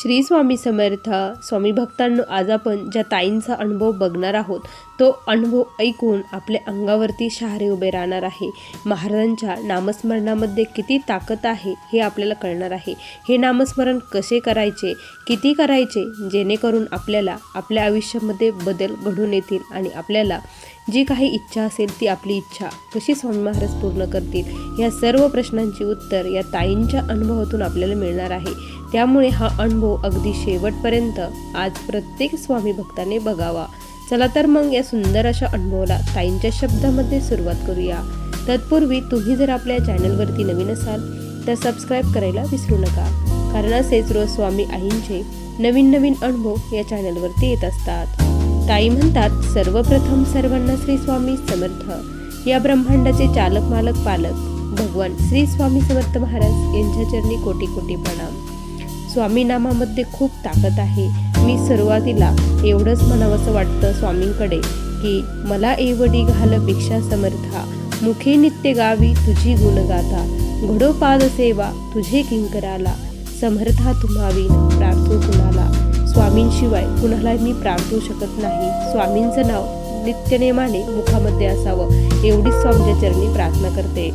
श्री स्वामी समर्थ. स्वामी भक्तांनो, आज आपण ज्या ताईंचा अनुभव बघणार आहोत तो अनुभव ऐकून आपल्या अंगावरती शहारे उभे राहणार आहे. महाराजांच्या नामस्मरणामध्ये किती ताकद आहे हे आपल्याला कळणार आहे. हे नामस्मरण कसे करायचे, किती करायचे, जेणेकरून आपल्याला आपल्या आयुष्यामध्ये बदल घडून येतील आणि आपल्याला जी काही इच्छा असेल ती आपली इच्छा कशी स्वामी महाराज पूर्ण करतील, या सर्व प्रश्नांची उत्तर या ताईंच्या अनुभवातून आपल्याला मिळणार आहे. त्यामुळे हा अनुभव अगदी शेवटपर्यंत आज प्रत्येक स्वामी भक्ताने बघावा. चला तर मग या सुंदर अशा अनुभवाला ताईंच्या शब्दामध्ये सुरुवात करूया. तत्पूर्वी तुम्ही जर आपल्या चॅनलवरती नवीन असाल तर सबस्क्राईब करायला विसरू नका, कारण असेच रोज स्वामी आईंचे नवीन नवीन अनुभव या चॅनलवरती येत असतात. ताई म्हणतात, सर्वप्रथम सर्वांना श्री स्वामी समर्थ. या ब्रह्मांडाचे चालक मालक पालक भगवान श्री स्वामी समर्थ महाराज यांच्या चरणी कोटी कोटी प्रणाम. स्वामी नामामध्ये खूप ताकद आहे. मी सुरुवातीला एवढंच म्हणावंसं वाटतं स्वामींकडे की मला एवढी घाल भिक्षा समर्था, मुखे नित्य गावी तुझी गुणगाथा, घडो पाद सेवा तुझे किंकराला, समर्था तुम्हावीन प्रार्थो कुणाला. स्वामींशिवाय कुणाला मी प्रार्थू शकत नाही. स्वामींचं नाव नित्यनेमाने मुखामध्ये असावं एवढीच स्वामीच्या चरणी प्रार्थना करते.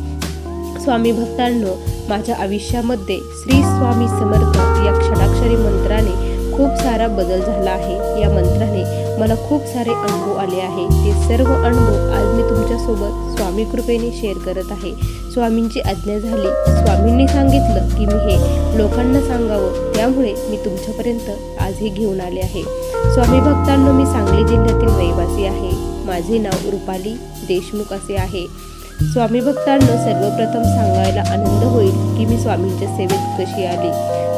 स्वामी भक्तांनो, माझ्या आयुष्यामध्ये श्री स्वामी समर्थ या क्षणाक्षरी मंत्राने खूप सारा बदल झाला आहे. या मंत्राने मला खूप सारे अनुभव आले आहे. ते सर्व अनुभव आज मी तुमच्यासोबत स्वामी कृपेने शेअर करत आहे. स्वामींची आज्ञा झाली, स्वामींनी सांगितलं की मी हे लोकांना सांगावं, त्यामुळे मी तुमच्यापर्यंत आज हे घेऊन आले आहे. स्वामी भक्तांनो, मी सांगली जिल्ह्यातील रहिवासी आहे. माझे नाव रुपाली देशमुख असे आहे. स्वामी भक्तांनो, सर्वप्रथम सांगायला आनंद होईल की मी स्वामींच्या सेवेत कशी आली.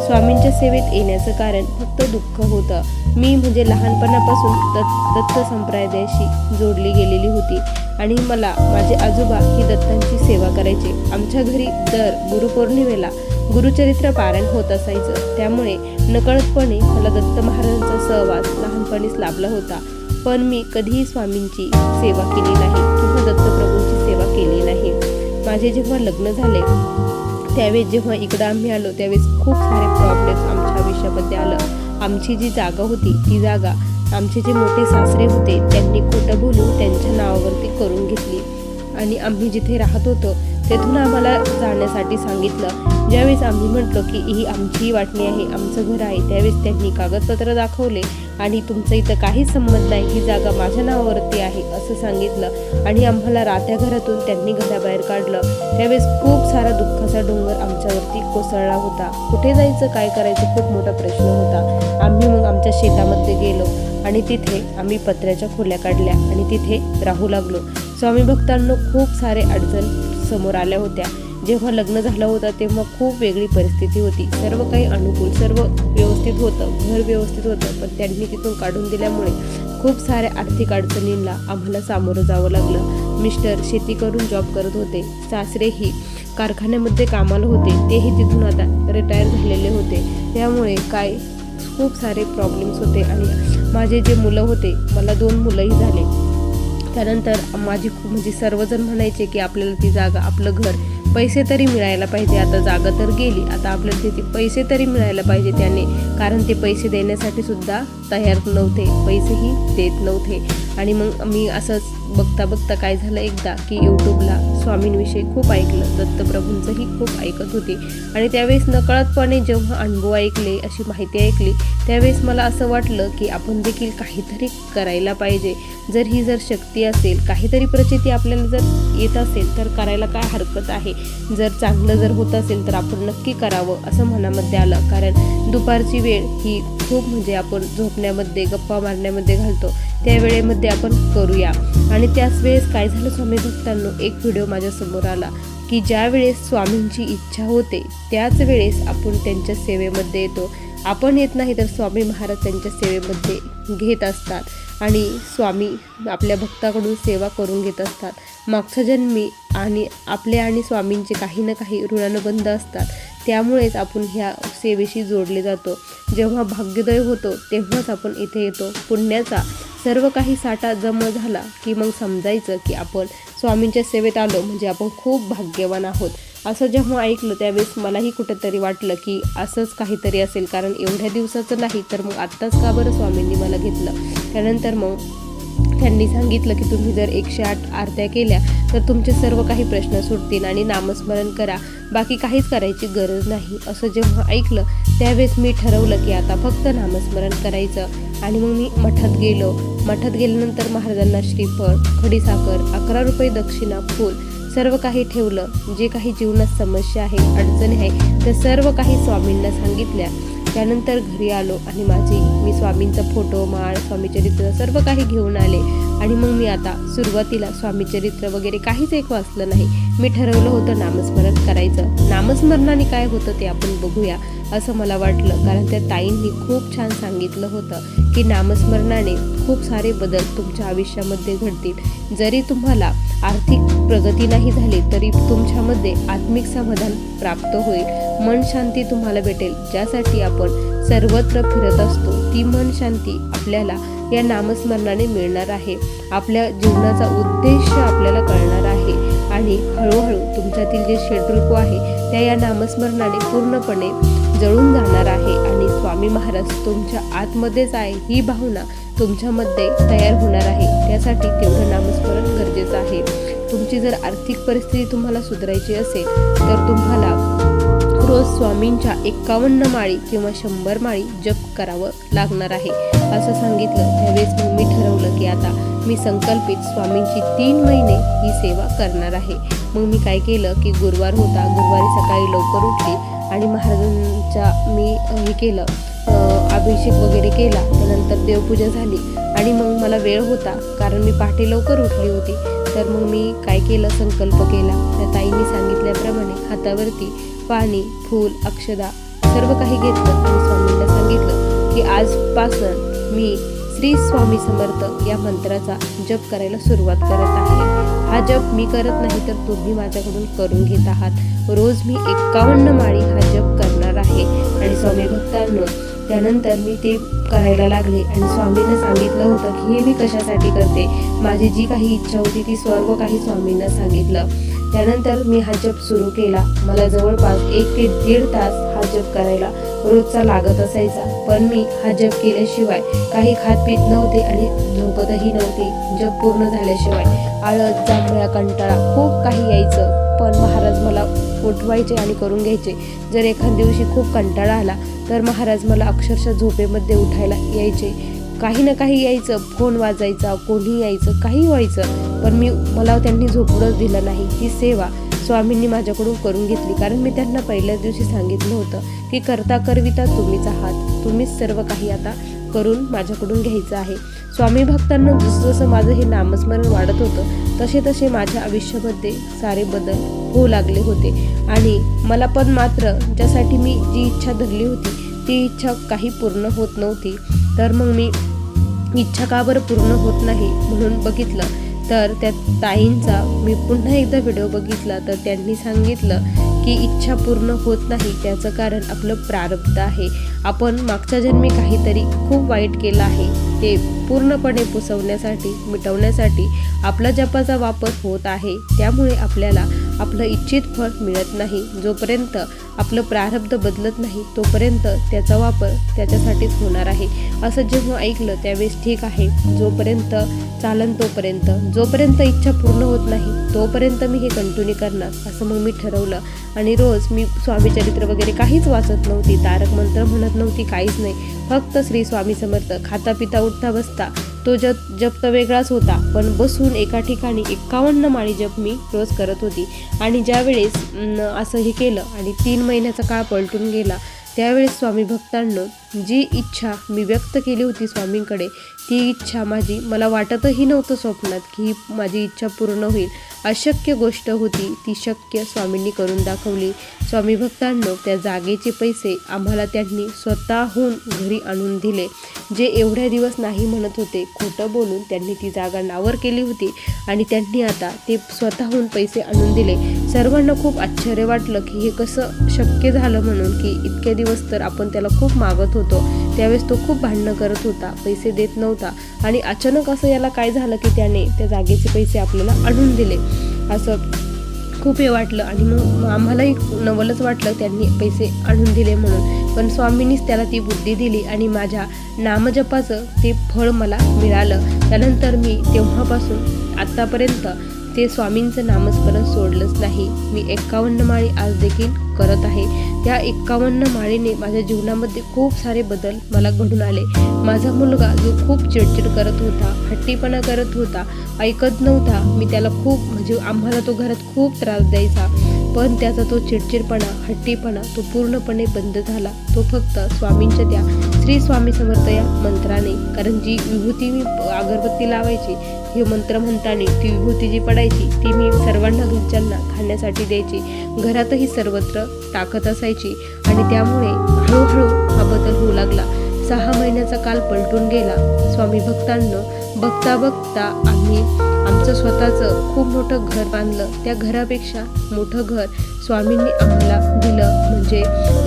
स्वामींच्या सेवेत येण्याचं कारण फक्त दुःख होतं. मी म्हणजे लहानपणापासून दत्त संप्रदायाशी जोडली गेलेली होती आणि मला माझे आजोबा ही दत्तांची सेवा करायचे. आमच्या घरी दर गुरुपौर्णिमेला गुरुचरित्र पारायण होत असायचं. त्यामुळे नकळतपणे मला दत्त महाराजांचा सहवास लहानपणीच लाभला होता. पण मी कधीही स्वामींची सेवा केली नाही किंवा दत्तप्रभूंची सेवा केली नाही. माझे जेव्हा लग्न झाले त्यावेळेस जेव्हा इकडं आम्ही आलो त्यावेळेस खूप सारे प्रॉब्लेम्स आमच्या आयुष्यामध्ये आलं. आमची जी जागा होती ती जागा आमचे जे मोठे सासरे होते त्यांनी खोटं बोलून त्यांच्या नावावरती करून घेतली आणि आम्ही जिथे राहत होतो तेथून आम्हाला जाण्यासाठी सांगितलं. ज्यावेळेस आम्ही म्हटलो की ही आमची वाटणी आहे, आमचं घर आहे, त्यावेळेस त्यांनी कागदपत्र दाखवले आणि तुमचं इथं काहीच संबंध नाही, ही जागा माझ्या नावावरती आहे असं सांगितलं आणि आम्हाला राहत्या घरातून त्यांनी घराबाहेर काढलं. त्यावेळेस खूप सारा दुःखाचा डोंगर आमच्यावरती कोसळला होता. कुठे जायचं, काय करायचं, खूप मोठा प्रश्न होता. आम्ही मग आमच्या शेतामध्ये गेलो आणि तिथे आम्ही पत्र्याच्या खोल्या काढल्या आणि तिथे राहू लागलो. स्वामी भक्तांनो, खूप सारे अडचण समोर आल्या होत्या. जेव्हा लग्न झालं होतं तेव्हा खूप वेगळी परिस्थिती होती. सर्व काही अनुकूल, सर्व व्यवस्थित होतं, घर व्यवस्थित होतं, पण त्यांनी तिथून काढून दिल्यामुळे खूप साऱ्या आर्थिक अडचणींना आम्हाला सामोरं जावं लागलं. मिस्टर शेती करून जॉब करत होते, सासरेही कारखान्यामध्ये कामाला होते, तेही तिथून आता रिटायर झालेले होते. त्यामुळे काय खूप सारे प्रॉब्लेम्स होते आणि माझे जे मुलं होते, मला 2 मुलंही झाले. त्यानंतर माझी म्हणजे सर्वजण म्हणायचे की आपल्याला ती जागा, आपलं घर, पैसे तरी मिळायला पाहिजे. आता जागा तर गेली, आता आपल्याला तिथे पैसे तरी मिळायला पाहिजे त्याने, कारण ते पैसे देण्यासाठी सुद्धा तयार नव्हते, पैसेही देत नव्हते. आणि मग मी असंच बघता बघता काय झालं एकदा की यूट्यूबला स्वामींविषयी खूप ऐकलं, दत्तप्रभूंचंही खूप ऐकत होते आणि त्यावेळेस नकळतपणे जेव्हा अनुभव ऐकले, अशी माहिती ऐकली, त्यावेळेस मला असं वाटलं की आपण देखील काहीतरी करायला पाहिजे. जर शक्ती असेल, काहीतरी प्रचिती आपल्याला जर येत असेल तर करायला काय हरकत आहे. जर चांगलं जर होत असेल तर आपण नक्की करावं असं मनामध्ये आलं. कारण दुपारची वेळ ही खूप म्हणजे आपण झोपण्यामध्ये, गप्पा मारण्यामध्ये घालतो, त्या वेळेमध्ये आपण करूया. आणि त्याच वेळेस काय झालं स्वामी भक्तांनो, एक व्हिडिओ माझ्यासमोर आला की ज्या वेळेस स्वामींची इच्छा होते त्याच वेळेस आपण त्यांच्या सेवेमध्ये येतो. आपण येत नाही तर स्वामी महाराज त्यांच्या सेवेमध्ये घेत असतात आणि स्वामी आपल्या भक्ताकडून सेवा करून घेत असतात. मागच्या जन्मी आणि आपले आणि स्वामींचे काही ना काही ऋणानुबंध असतात. त्यामुळेच आपण ह्या सेवेशी जोडले जातो. जेव्हा भाग्योदय होतो तेव्हाच आपण इथे येतो. पुण्याचा सर्व काही साठा जमा झाला की मग समजायचं की आपण स्वामींच्या सेवेत आलो म्हणजे आपण खूप भाग्यवान आहोत. असं जेव्हा ऐकलं त्यावेळेस मलाही कुठेतरी वाटलं की असंच काहीतरी असेल, कारण एवढ्या दिवसाचं नाही तर मग आत्ताच का बरं स्वामींनी मला घेतलं. त्यानंतर मग त्यांनी सांगितलं की तुम्ही जर 108 आरत्या केल्या तर तुमचे सर्व काही प्रश्न सुटतील आणि नामस्मरण करा, बाकी काहीच करायची गरज नाही. असं जेव्हा ऐकलं त्यावेळेस मी ठरवलं की आता फक्त नामस्मरण करायचं. आणि मग मी मठात गेलो. मठात गेल्यानंतर महाराजांना श्रीफळ, खडीसाखर, 11 रुपये दक्षिणा, फूल सर्व काही ठेवलं. जे काही जीवनात समस्या आहे, अडचणी आहे, त्या सर्व काही स्वामींना सांगितल्या. त्यानंतर घरी आलो आणि मी स्वामींचा फोटो, माळ, स्वामीचरित्र सर्व काही घेऊन आले. आणि मग मी आता सुरुवातीला स्वामीचरित्र वगैरे काहीच एक वाचलं नाही. मी ठरवलं होतं नामस्मरण करायचं. नामस्मरणाने काय होतं ते आपण बघूया असं मला वाटलं, कारण त्या ताईंनी खूप छान सांगितलं होतं की नामस्मरणाने खूप सारे बदल तुमच्या आयुष्यामध्ये घडतील. जरी तुम्हाला आर्थिक प्रगती नाही झाली तरी तुमच्यामध्ये आत्मिक समाधान प्राप्त होईल, मन शांती तुम्हाला भेटेल. ज्यासाठी आपण सर्वत्र फिरत असतो ती मन शांती आपल्याला या नामस्मरणाने मिळणार आहे. आपल्या जीवनाचा उद्देश आपल्याला कळणार आहे आणि हळूहळू तुमच्यातील जे षड्रूप आहे त्या या नामस्मरणाने पूर्णपणे जळून जाणार आहे आणि स्वामी महाराज तुमच्या आतमध्येच आहे ही भावना तुमच्यामध्ये तयार होणार आहे. त्यासाठी तेवढं नामस्मरण गरजेचं आहे. तुमची जर आर्थिक परिस्थिती तुम्हाला सुधारायची असेल तर तुम्हाला रोज स्वामींच्या 51 माळी किंवा 100 माळी जप करावं लागणार आहे असं सांगितलं. त्यावेळेस मग मी ठरवलं की आता मी संकल्पित स्वामींची 3 महिने ही सेवा करणार आहे. मग मी काय केलं की गुरुवार होता, गुरुवारी सकाळी लवकर उठली आणि महाराजांचा मी हे केलं, अभिषेक वगैरे केला. त्यानंतर देवपूजा झाली आणि मग मला वेळ होता कारण मी पहाटे लवकर उठली होती. तर मग मी काय केलं, संकल्प केला. त्या ताईंनी सांगितल्याप्रमाणे हातावरती पाणी, फूल, अक्षदा सर्व काही घेतलं आणि स्वामींना सांगितलं की आजपासून मी श्री स्वामी समर्थ या मंत्राचा जप करायला सुरुवात करत आहे. हा जप मी करत नाही तर तुम्ही माझ्याकडून करून घेत आहात. रोज मी 51 माळी हा जप करणार आहे. आणि स्वामी भक्तांनो, त्यानंतर मी ते करायला लागले आणि स्वामींना सांगितलं होतं की हे मी कशासाठी करते. माझी जी काही इच्छा होती ती सर्व काही स्वामींना सांगितलं. त्यानंतर मी हा जप सुरू केला. मला जवळपास 1 ते 1.5 तास हा जप करायला रोजचा लागत असायचा. पण मी हा जप केल्याशिवाय काही खात पीत नव्हते आणि झोपतही नव्हते. जप पूर्ण झाल्याशिवाय आळस, जांभळा, कंटाळा खूप काही यायचं. पण महाराज मला उठवायचे आणि करून घ्यायचे. जर एखाद्या दिवशी खूप कंटाळा आला तर महाराज मला अक्षरशः झोपेमध्ये उठायला यायचे. काही ना काही यायचं, फोन वाजायचा, कोणी यायचं, काही व्हायचं, पण मला त्यांनी झोपूनच दिलं नाही. ही सेवा स्वामींनी माझ्याकडून करून घेतली. कारण मी त्यांना पहिल्याच दिवशी सांगितलं होतं की करता करविता तुम्हीच आहात, तुम्हीच सर्व काही आता करून माझ्याकडून घ्यायचं आहे. स्वामी भक्तांना जसं जसं माझं हे नामस्मरण वाढत होतं तसे तसे माझ्या आयुष्यामध्ये सारे बदल होऊ लागले होते. आणि मला पण मात्र ज्यासाठी मी जी इच्छा धरली होती ती इच्छा काही पूर्ण होत नव्हती. तर मग मी इच्छा का बरं पूर्ण होत नाही म्हणून बघितलं तर त्या ताईंचा मी पुन्हा एकदा व्हिडिओ बघितला तर त्यांनी सांगितलं की इच्छा पूर्ण होत नाही त्याचं कारण आपलं प्रारब्ध आहे. आपण मागच्या जन्मी काहीतरी खूप वाईट केलं आहे, ते पूर्णपणे पुसवण्यासाठी, मिटवण्यासाठी आपला जपाचा वापर होत आहे. त्यामुळे आपल्याला आपलं इच्छित फळ मिळत नाही. जोपर्यंत आपलं प्रारब्ध बदलत नाही तोपर्यंत त्याचा वापर त्याच्यासाठीच होणार आहे. असं जेव्हा ऐकलं त्यावेळेस ठीक आहे, जोपर्यंत चालन तोपर्यंत, जोपर्यंत इच्छा पूर्ण होत नाही तोपर्यंत मी हे कंटिन्यू करणार असं मग मी ठरवलं. आणि रोज मी स्वामीचरित्र वगैरे काहीच वाचत नव्हती, तारक मंत्र म्हणत नव्हती, काहीच नाही. फक्त श्री स्वामी समर्थ, खाता पिता उठता बसता तो जप तर वेगळाच होता, पण बसून एका ठिकाणी 51 माळी जप मी रोज करत होती. आणि ज्यावेळेस असं हे केलं आणि 3 महिन्याचा काळ पलटून गेला त्यावेळेस स्वामी भक्तांनो, जी इच्छा मी व्यक्त केली होती स्वामींकडे ती इच्छा मला वाटतही नव्हतं स्वप्नात की माझी इच्छा पूर्ण होईल. अशक्य गोष्ट होती ती शक्य स्वामींनी करून दाखवली. स्वामी भक्तांनो, त्या जागेचे पैसे आम्हाला त्यांनी स्वतःहून घरी आणून दिले. जे एवढ्या दिवस नाही म्हणत होते, खोटं बोलून त्यांनी ती जागा नावर केली होती आणि त्यांनी आता ते स्वतःहून पैसे आणून दिले. सर्वांना खूप आश्चर्य वाटलं की हे कसं शक्य झालं म्हणून, की इतके दिवस तर आपण त्याला खूप मागत होतो. त्यावेळेस तो खूप भांडणं करत होता, पैसे देत नव्हता आणि अचानक असं याला काय झालं की त्याने त्या जागेचे पैसे आपल्याला आणून दिले. असं खूप हे वाटलं आणि मग आम्हालाही नवलच वाटलं त्यांनी पैसे आणून दिले म्हणून. पण स्वामींनीच त्याला ती बुद्धी दिली आणि माझ्या नामजपाचं ते फळ मला मिळालं. त्यानंतर मी तेव्हापासून आत्तापर्यंत ते स्वामींचं नामस्मरण सोडलंच नाही. मी 51 माळी आज देखील करत आहे. त्या 51 माळीने माझ्या जीवनामध्ये खूप सारे बदल मला घडून आले. माझा मुलगा जो खूप चिडचिड करत होता, हट्टीपणा करत होता, ऐकत नव्हता, मी त्याला खूप म्हणजे आम्हाला तो घरात खूप त्रास द्यायचा, पण त्याचा तो चिडचिडपणा, हट्टीपणा तो पूर्णपणे बंद झाला. तो फक्त स्वामींच्या त्या श्री स्वामी समर्थ या मंत्राने, कारण जी विभूती मी अगरबत्ती लावायची, हे मंत्र म्हणताना ती विभूती जी पडायची ती मी सर्वांना घरच्यांना खाण्यासाठी द्यायची, घरातही सर्वत्र टाकत असायची आणि त्यामुळे हळूहळू हा बदल होऊ लागला. 6 महिन्याचा काल पलटून गेला. स्वामी भक्तांनो, बघता बघता आम्ही आमचं स्वतःचं खूप मोठं घर बांधलं. त्या घरापेक्षा मोठं घर स्वामींनी आम्हाला दिलं. म्हणजे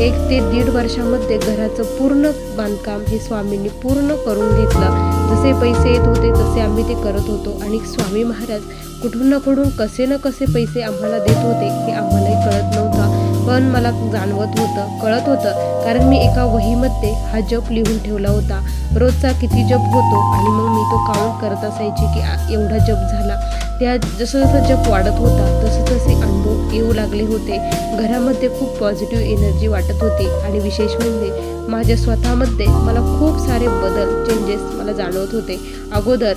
1 ते 1.5 वर्षामध्ये घराचं पूर्ण बांधकाम हे स्वामींनी पूर्ण करून घेतलं. जसे पैसे येत होते तसे आम्ही ते करत होतो आणि स्वामी महाराज कुठून ना कुठून कसे ना कसे पैसे आम्हाला देत होते हे आम्हालाही कळत नव्हतं, पण मला जाणवत होतं, कळत होतं, कारण मी एका वहीमध्ये हा जप लिहून ठेवला होता. रोजचा किती जप होतो आणि मग मी तो काउंट करत असायची की एवढा जप झाला. त्या जसं जसं जप वाढत होता तसे तसे अनुभव येऊ लागले होते. घरामध्ये खूप पॉझिटिव्ह एनर्जी वाटत होती आणि विशेष म्हणजे माझ्या स्वतःमध्ये मला खूप सारे बदल, चेंजेस मला जाणवत होते. अगोदर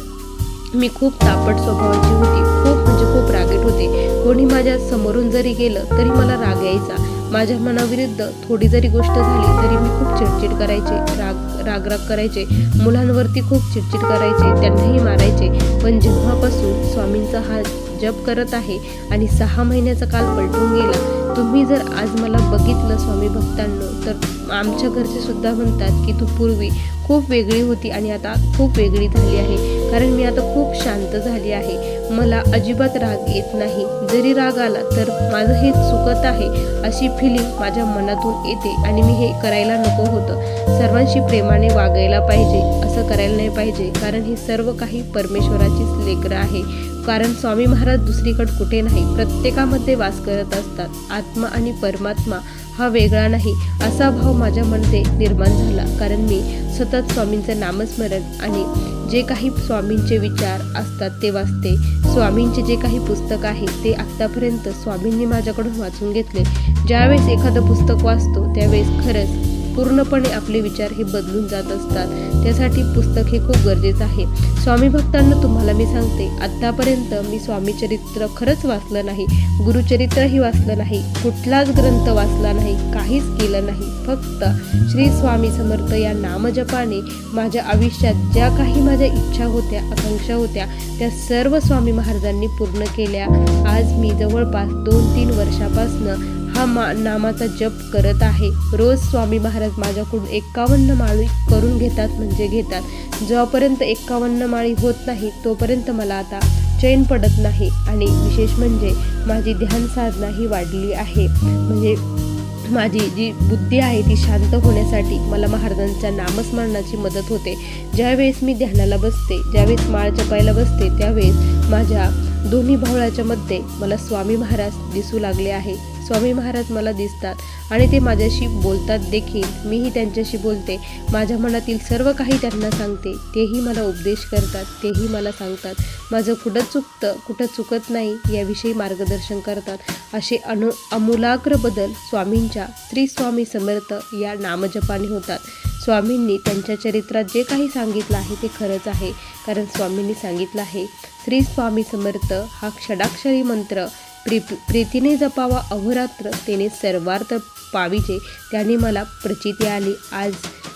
मी खूप तापट स्वभावाची होती, खूप रागीट होते. कोणी माझ्या समोरून जरी गेलं तरी मला राग यायचा. माझ्या मनाविरुद्ध थोडी जरी गोष्ट झाली तरी मी खूप चिडचिड करायचे, राग करायचे, मुलांवरती खूप चिडचिड करायचे, त्यांनाही मारायचे. पण जेव्हापासून स्वामींचा हा जप करत आहे आणि 6 महिन्याचा काल पलटून गेला, तुम्ही जर आज मला बघितलं स्वामी भक्तांनो, तर आमच्या घरचे सुद्धा म्हणतात की तू पूर्वी खूप वेगळी होती आणि आता खूप वेगळी झाली आहे. कारण मी आता खूप शांत झाली आहे. मला अजिबात राग येत नाही. जरी राग आला तर माझं हे चुकत आहे अशी फिलिंग माझ्या मनातून येते आणि मी हे करायला नको होतं. सर्वांशी प्रेमाने वागायला पाहिजे, असं करायला नाही पाहिजे, कारण हे सर्व काही परमेश्वराचीच लेकरं आहे. कारण स्वामी महाराज दुसरीकडे कुठे नाही, प्रत्येकामध्ये वास करत असतात. आत्मा आणि परमात्मा हा वेगळा नाही, असा भाव माझ्यामध्ये निर्माण झाला. कारण मी सतत स्वामींचं नामस्मरण आणि जे काही स्वामींचे विचार असतात ते वाचते. स्वामींचे जे काही पुस्तक आहे ते आत्तापर्यंत स्वामींनी माझ्याकडून वाचून घेतले. ज्यावेळेस एखादं पुस्तक वाचतो त्यावेळेस खरंच पूर्णपणे आपले विचार हे बदलून जात असतात. त्यासाठी पुस्तक हे खूप गरजेचं आहे. स्वामी भक्तांना तुम्हाला मी सांगते, आत्तापर्यंत मी स्वामी चरित्र खरंच वाचलं नाही, गुरुचरित्रही वाचलं नाही, कुठलाच ग्रंथ वाचला नाही, काहीच केलं नाही. फक्त श्री स्वामी समर्थ या नामजपाने माझ्या आयुष्यात ज्या काही माझ्या इच्छा होत्या, आकांक्षा होत्या, त्या सर्व स्वामी महाराजांनी पूर्ण केल्या. आज मी जवळपास 2-3 वर्षापासून हा नामाचा जप करत आहे. रोज स्वामी महाराज माझ्याकडून 51 माळी करून घेतात म्हणजे घेतात. जोपर्यंत 51 माळी होत नाही तोपर्यंत मला आता चैन पडत नाही. आणि विशेष म्हणजे माझी ध्यान साधना ही वाढली आहे. म्हणजे माझी जी बुद्धी आहे ती शांत होण्यासाठी मला महाराजांच्या नामस्मरणाची मदत होते. ज्यावेळेस मी ध्यानाला बसते, ज्यावेळेस माळ जपायला बसते, त्यावेळेस माझ्या दोन्ही भोवळ्याच्या मध्ये मला स्वामी महाराज दिसू लागले आहे. स्वामी महाराज मला दिसतात आणि ते माझ्याशी बोलतात देखील. मीही त्यांच्याशी बोलते. माझ्या मनातील सर्व काही त्यांना सांगते. तेही मला उपदेश करतात, तेही मला सांगतात. माझं कुठं चुकतं, कुठं चुकत नाही याविषयी मार्गदर्शन करतात. असे अमूलाग्र बदल स्वामींच्या श्री स्वामी समर्थ या नामजपाने होतात. स्वामींनी त्यांच्या चरित्रात जे काही सांगितलं आहे ते खरंच आहे. कारण स्वामींनी सांगितलं आहे, श्री स्वामी समर्थ हा षडाक्षरी मंत्र प्रीतीने जपावा अहोरात्र, त्याने सर्वार्थ पाविजे. त्याने मला प्रचिती आली. आज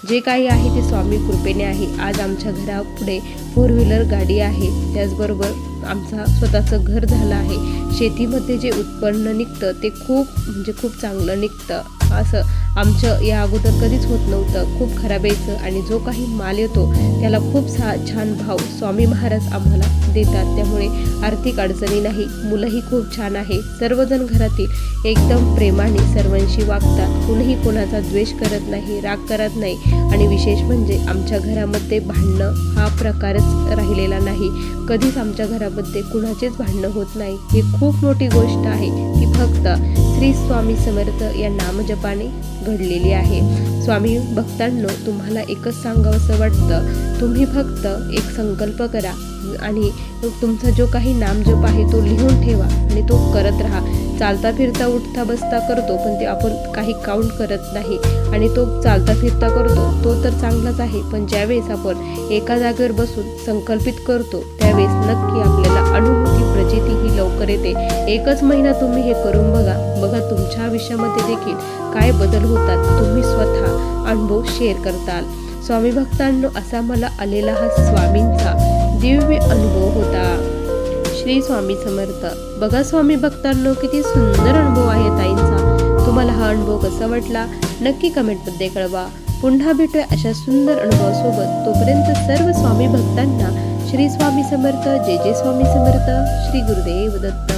जे काही आहे ते स्वामी कृपेने आहे. आज आमच्या घरापुढे 4 व्हीलर गाडी आहे. त्याचबरोबर आमचा स्वतःचं घर झालं आहे. शेतीमध्ये जे उत्पन्न निघतं ते खूप चांगलं निघतं. असं आमचं या अगोदर कधीच होत नव्हतं, खूप खराब यायचं आणि जो काही माल येतो त्याला खूप छान भाव स्वामी महाराज आम्हाला देतात. त्यामुळे आर्थिक अडचणी नाही, मुलंही खूप छान आहे, सर्वजण घरातील एकदम प्रेमाने सर्वांशी वागतात, कुणीही कोणाचा द्वेष करत नाही, राग करत नाही आणि विशेष म्हणजे आमच्या घरामध्ये भांडणं हा प्रकारच राहिलेला नाही. कधीच आमच्या घरामध्ये कुणाचेच भांडणं होत नाही. ही खूप मोठी गोष्ट आहे की फक्त श्री स्वामी समर्थ या नामजपाने घडलेली आहे. स्वामी भक्तांनो, तुम्हाला एकच सांगावंसं वाटतं, तुम्ही फक्त एक संकल्प करा आणि तुमचा जो काही नामजप आहे तो लिहून ठेवा आणि तो करत राहा. चालता फिरता उठता बसता करतो, पण ते आपण काही काउंट करत नाही आणि तो चालता फिरता करतो तो तर चांगलाच आहे, पण ज्यावेळेस आपण एका जागेवर बसून संकल्पित करतो त्यावेळेस नक्की आपल्याला अनुभूती प्रचिती ही लवकर येते. एकच महिना तुम्ही हे करून बघा तुमच्या आयुष्यामध्ये देखील काय बदल होतात, तुम्ही स्वतः अनुभव शेअर करताल. स्वामी भक्तांनो, असा मला आलेला हा स्वामींचा दिव्य अनुभव होता. श्री स्वामी समर्थ. बघा स्वामी भक्तांनो, किती सुंदर अनुभव आहे ताईंचा. तुम्हाला हा अनुभव कसा वाटला नक्की कमेंटमध्ये कळवा. पुन्हा भेटूया अशा सुंदर अनुभवासोबत. तोपर्यंत सर्व स्वामी भक्तांना श्री स्वामी समर्थ. जय जय स्वामी समर्थ. श्री गुरुदेव दत्त.